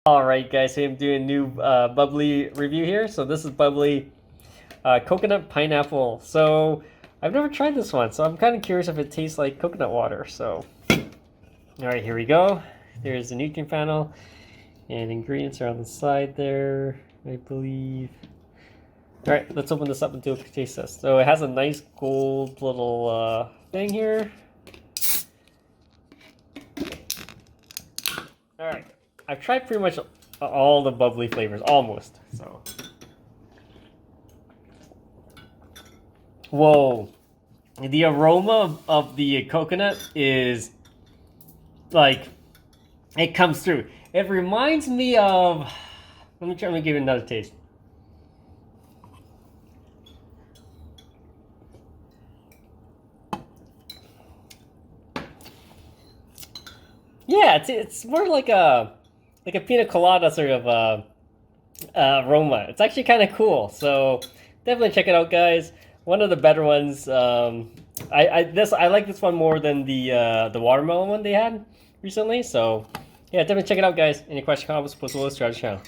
Alright guys, so I'm doing a new Bubly review here. So this is Bubly coconut pineapple. So I've never tried this one, so I'm kind of curious if it tastes like coconut water. So alright, here we go. There's the nutrient panel and ingredients are on the side there, I believe. Alright, let's open this up and do a taste test. So it has a nice gold little thing here. Alright. I've tried pretty much all the Bubly flavors, almost. So, whoa, the aroma of the coconut is like it comes through. It reminds me of. Let me try. Let me give it another taste. Yeah, it's more like a pina colada sort of aroma. It's actually kind of cool. So definitely check it out, guys. One of the better ones. I like this one more than the watermelon one they had recently. So yeah, definitely check it out, guys. Any questions, comments, post below, subscribe to the channel.